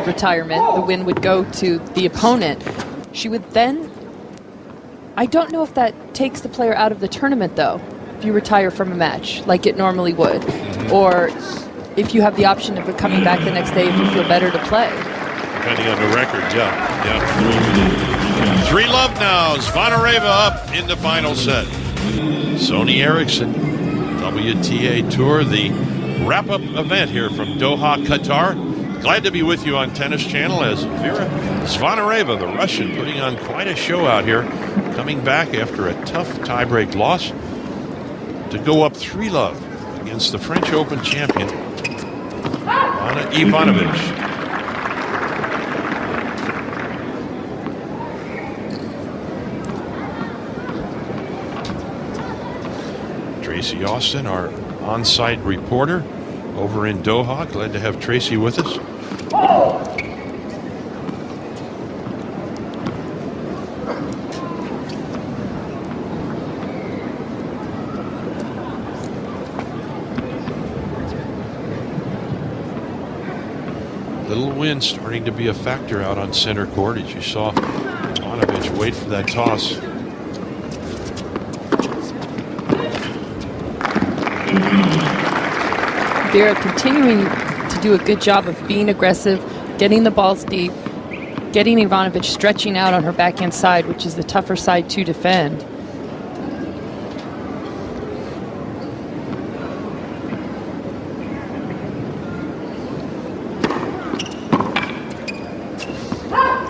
retirement. The win would go to the opponent. She would then, I don't know if that takes the player out of the tournament, though, if you retire from a match like it normally would, or if you have the option of coming back the next day if you feel better to play. Depending on the record, yeah. 3-love now. Zvonareva up in the final set. Sony Eriksson, WTA Tour, the wrap-up event here from Doha, Qatar. Glad to be with you on Tennis Channel as Vera Zvonareva, the Russian, putting on quite a show out here, coming back after a tough tiebreak loss to go up 3-love against the French Open champion, Ivanovic. Tracy Austin, our on-site reporter over in Doha. Glad to have Tracy with us. Little wind starting to be a factor out on center court as you saw Ivanovic wait for that toss. Vera continuing to do a good job of being aggressive, getting the balls deep, getting Ivanovic stretching out on her backhand side, which is the tougher side to defend.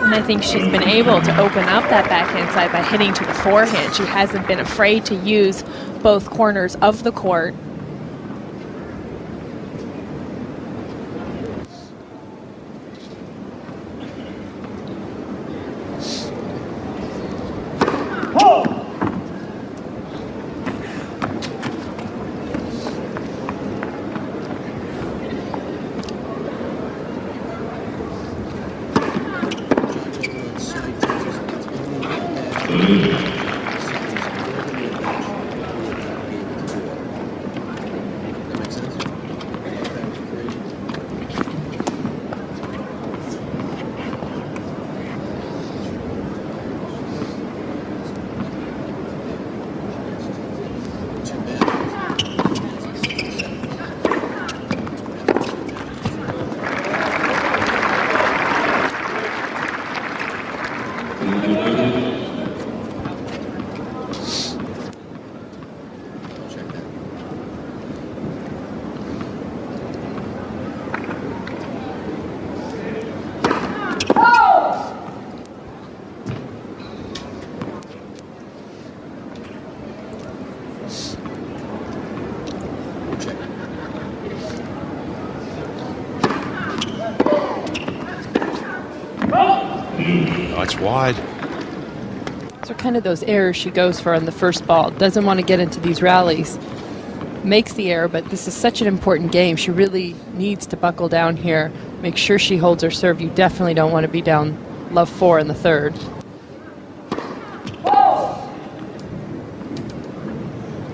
And I think she's been able to open up that backhand side by hitting to the forehand. She hasn't been afraid to use both corners of the court. It's wide. So kind of those errors she goes for on the first ball. Doesn't want to get into these rallies. Makes the error, but this is such an important game. She really needs to buckle down here. Make sure she holds her serve. You definitely don't want to be down love 4 in the third.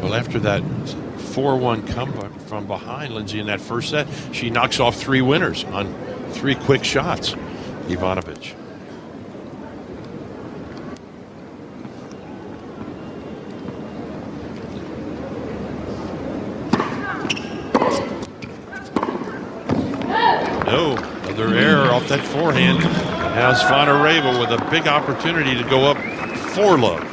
Well, after that 4-1 comeback from behind, Lindsay, in that first set, she knocks off 3 winners on 3 quick shots. Ivanovic. No, another error off that forehand. Now Zvonareva with a big opportunity to go up 4-love.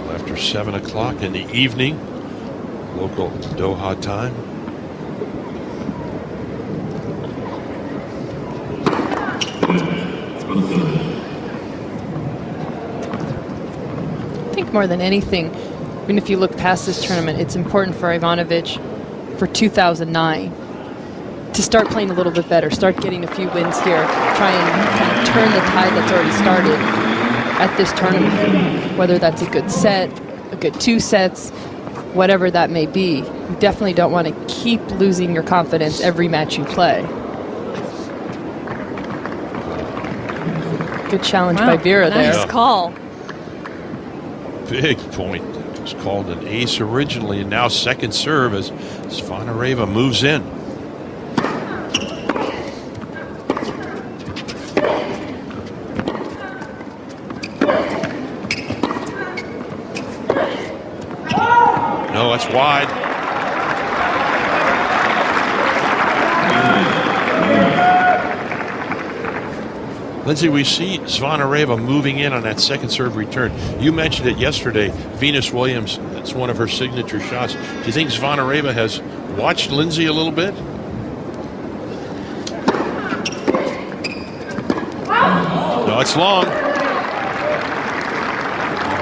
After 7 o'clock in the evening, local Doha time. I think more than anything, even if you look past this tournament, it's important for Ivanovic for 2009 to start playing a little bit better, start getting a few wins here, try and kind of turn the tide that's already started at this tournament. Whether that's a good set, a good 2 sets, whatever that may be. You definitely don't want to keep losing your confidence every match you play. Good challenge by Vera there. Nice call. Big point. It was called an ace originally, and now second serve as Zvonareva moves in. No, that's wide. Lindsay, we see Zvonareva moving in on that second serve return. You mentioned it yesterday. Venus Williams, that's one of her signature shots. Do you think Zvonareva has watched Lindsay a little bit? No, it's long.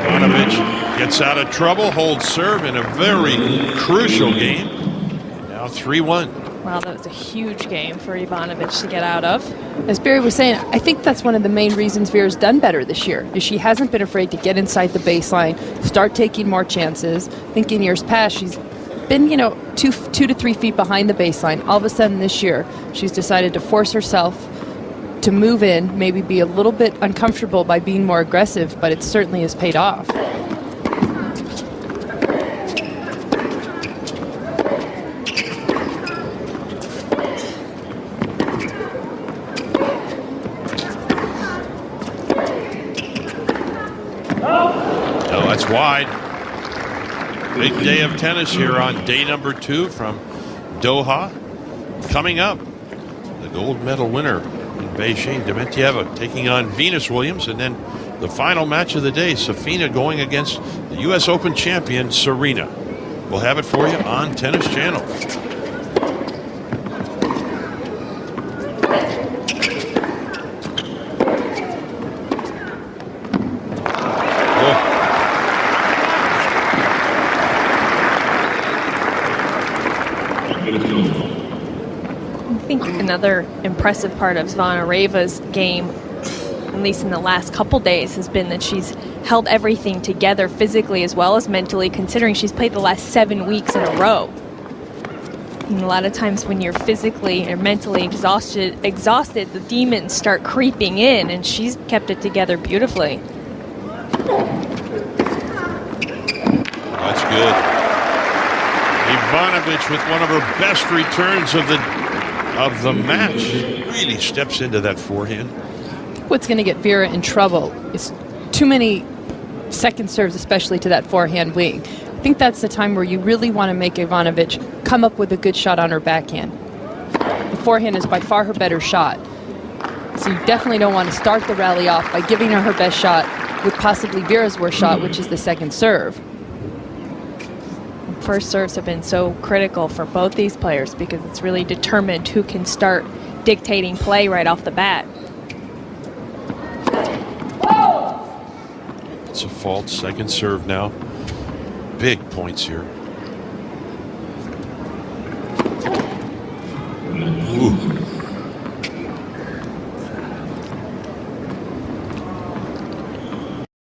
Ivanovic gets out of trouble, holds serve in a very crucial game. And now 3-1. Wow, that was a huge game for Ivanovic to get out of. As Barry was saying, I think that's one of the main reasons Vera's done better this year, is she hasn't been afraid to get inside the baseline, start taking more chances. I think in years past, she's been, 2 to 3 feet behind the baseline. All of a sudden this year, she's decided to force herself to move in, maybe be a little bit uncomfortable by being more aggressive, but it certainly has paid off. That's wide. Big day of tennis here on day number 2 from Doha. Coming up, the gold medal winner in Beijing, Dementieva, taking on Venus Williams, and then the final match of the day, Safina going against the U.S. Open champion, Serena. We'll have it for you on Tennis Channel. Another impressive part of Zvonareva's game, at least in the last couple days, has been that she's held everything together physically as well as mentally, considering she's played the last 7 weeks in a row. And a lot of times when you're physically or mentally exhausted, the demons start creeping in, and she's kept it together beautifully. That's good. Ivanovic with one of her best returns of the match, really steps into that forehand. What's going to get Vera in trouble is too many second serves, especially to that forehand wing. I think that's the time where you really want to make Ivanovic come up with a good shot on her backhand. The forehand is by far her better shot. So you definitely don't want to start the rally off by giving her best shot with possibly Vera's worst shot, which is the second serve. First serves have been so critical for both these players because it's really determined who can start dictating play right off the bat. It's a fault. Second serve now. Big points here. Ooh.